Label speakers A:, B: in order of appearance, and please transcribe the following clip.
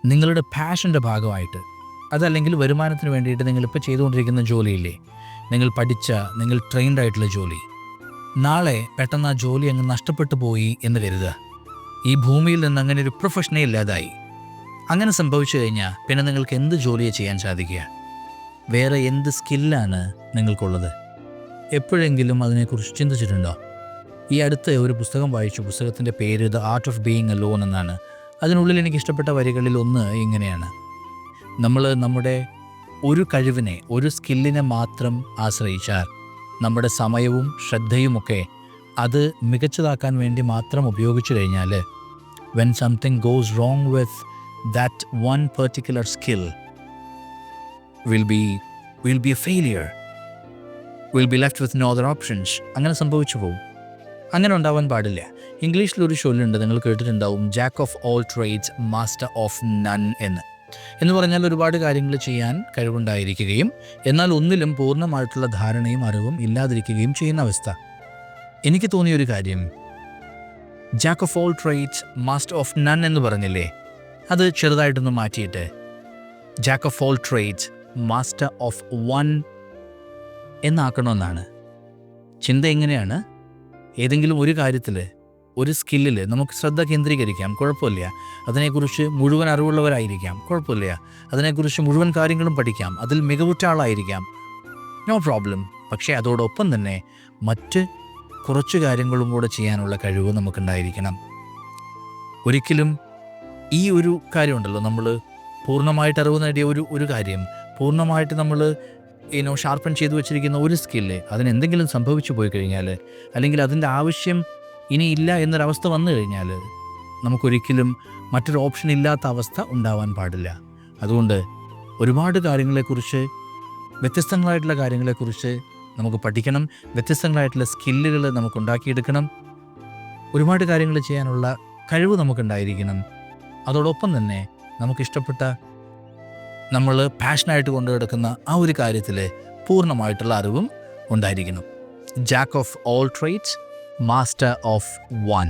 A: നിങ്ങളുടെ പാഷൻ്റെ ഭാഗമായിട്ട്, അതല്ലെങ്കിൽ വരുമാനത്തിന് വേണ്ടിയിട്ട് നിങ്ങളിപ്പോൾ ചെയ്തുകൊണ്ടിരിക്കുന്ന ജോലിയില്ലേ, നിങ്ങൾ പഠിച്ച, നിങ്ങൾ ട്രെയിൻഡ് ആയിട്ടുള്ള ജോലി, നാളെ പെട്ടെന്ന് ആ ജോലി അങ്ങ് നഷ്ടപ്പെട്ടു പോയി എന്ന് കരുതുക. ഈ ഭൂമിയിൽ നിന്ന് അങ്ങനെ ഒരു പ്രൊഫഷനേ ഇല്ലാതായി. അങ്ങനെ സംഭവിച്ചു കഴിഞ്ഞാൽ പിന്നെ നിങ്ങൾക്ക് എന്ത് ജോലിയെ ചെയ്യാൻ സാധിക്കുക? വേറെ എന്ത് സ്കില്ലാണ് നിങ്ങൾക്കുള്ളത്? എപ്പോഴെങ്കിലും അതിനെക്കുറിച്ച് ചിന്തിച്ചിട്ടുണ്ടോ? ഈ അടുത്ത് ഒരു പുസ്തകം വായിച്ചു. പുസ്തകത്തിൻ്റെ പേര് the art of being alone എന്നാണ്. അതിനുള്ളിൽ എനിക്ക് ഇഷ്ടപ്പെട്ട വരികളിൽ ഒന്ന് ഇങ്ങനെയാണ്: നമ്മൾ നമ്മുടെ ഒരു കഴിവിനെ, ഒരു സ്കില്ലിനെ മാത്രം ആശ്രയിച്ചാൽ, നമ്മുടെ സമയവും ശ്രദ്ധയുമൊക്കെ അത് മികച്ചതാക്കാൻ വേണ്ടി മാത്രം ഉപയോഗിച്ചു കഴിഞ്ഞാൽ, when something goes wrong with that one particular skill, will be a failure, will be left with no other options. അങ്ങനെ സംഭവിച്ചു പോകും. അങ്ങനെ ഉണ്ടാവാൻ പാടില്ല. ഇംഗ്ലീഷിലൊരു ചൊല്ലുണ്ട്, നിങ്ങൾ കേട്ടിട്ടുണ്ടാവും, jack of all trades master of none എന്ന് പറഞ്ഞാൽ ഒരുപാട് കാര്യങ്ങൾ ചെയ്യാൻ കഴിവുണ്ടായിരിക്കുകയും എന്നാൽ ഒന്നിലും പൂർണ്ണമായിട്ടുള്ള ധാരണയും അറിവും ഇല്ലാതിരിക്കുകയും ചെയ്യുന്ന അവസ്ഥ. എനിക്ക് തോന്നിയൊരു കാര്യം, jack of all trades master of none എന്ന് പറഞ്ഞില്ലേ, അത് ചെറുതായിട്ടൊന്ന് മാറ്റിയിട്ട് jack of all trades master of one എന്നാക്കണമെന്നാണ് ചിന്ത. എങ്ങനെയാണ്? ഏതെങ്കിലും ഒരു കാര്യത്തിൽ, ഒരു സ്കില്ലിൽ നമുക്ക് ശ്രദ്ധ കേന്ദ്രീകരിക്കാം, കുഴപ്പമില്ല. അതിനെക്കുറിച്ച് മുഴുവൻ അറിവുള്ളവരായിരിക്കാം, കുഴപ്പമില്ല. അതിനെക്കുറിച്ച് മുഴുവൻ കാര്യങ്ങളും പഠിക്കാം, അതിൽ മികവുറ്റ ആളായിരിക്കാം, നോ പ്രോബ്ലം. പക്ഷേ അതോടൊപ്പം തന്നെ മറ്റ് കുറച്ച് കാര്യങ്ങളും കൂടെ ചെയ്യാനുള്ള കഴിവ് നമുക്കുണ്ടായിരിക്കണം. ഒരിക്കലും ഈ ഒരു കാര്യമുണ്ടല്ലോ, നമ്മൾ പൂർണ്ണമായിട്ട് അറിവ് നേടിയ ഒരു കാര്യം, പൂർണ്ണമായിട്ട് നമ്മൾ ഷാർപ്പൺ ചെയ്തു വെച്ചിരിക്കുന്ന ഒരു സ്കില്ല്, അതിനെന്തെങ്കിലും സംഭവിച്ചു പോയി കഴിഞ്ഞാൽ, അല്ലെങ്കിൽ അതിൻ്റെ ആവശ്യം ഇനിയില്ല എന്നൊരവസ്ഥ വന്നു കഴിഞ്ഞാൽ, നമുക്കൊരിക്കലും മറ്റൊരു ഓപ്ഷൻ ഇല്ലാത്ത അവസ്ഥ ഉണ്ടാവാൻ പാടില്ല. അതുകൊണ്ട് ഒരുപാട് കാര്യങ്ങളെക്കുറിച്ച്, വ്യത്യസ്തങ്ങളായിട്ടുള്ള കാര്യങ്ങളെക്കുറിച്ച് നമുക്ക് പഠിക്കണം. വ്യത്യസ്തങ്ങളായിട്ടുള്ള സ്കില്ലുകൾ നമുക്കുണ്ടാക്കിയെടുക്കണം. ഒരുപാട് കാര്യങ്ങൾ ചെയ്യാനുള്ള കഴിവ് നമുക്കുണ്ടായിരിക്കണം. അതോടൊപ്പം തന്നെ നമുക്കിഷ്ടപ്പെട്ട, നമ്മൾ പാഷനായിട്ട് കൊണ്ടു കിടക്കുന്ന ആ ഒരു കാര്യത്തിൽ പൂർണ്ണമായിട്ടുള്ള അറിവും ഉണ്ടായിരിക്കണം. Jack of all trades, master of one.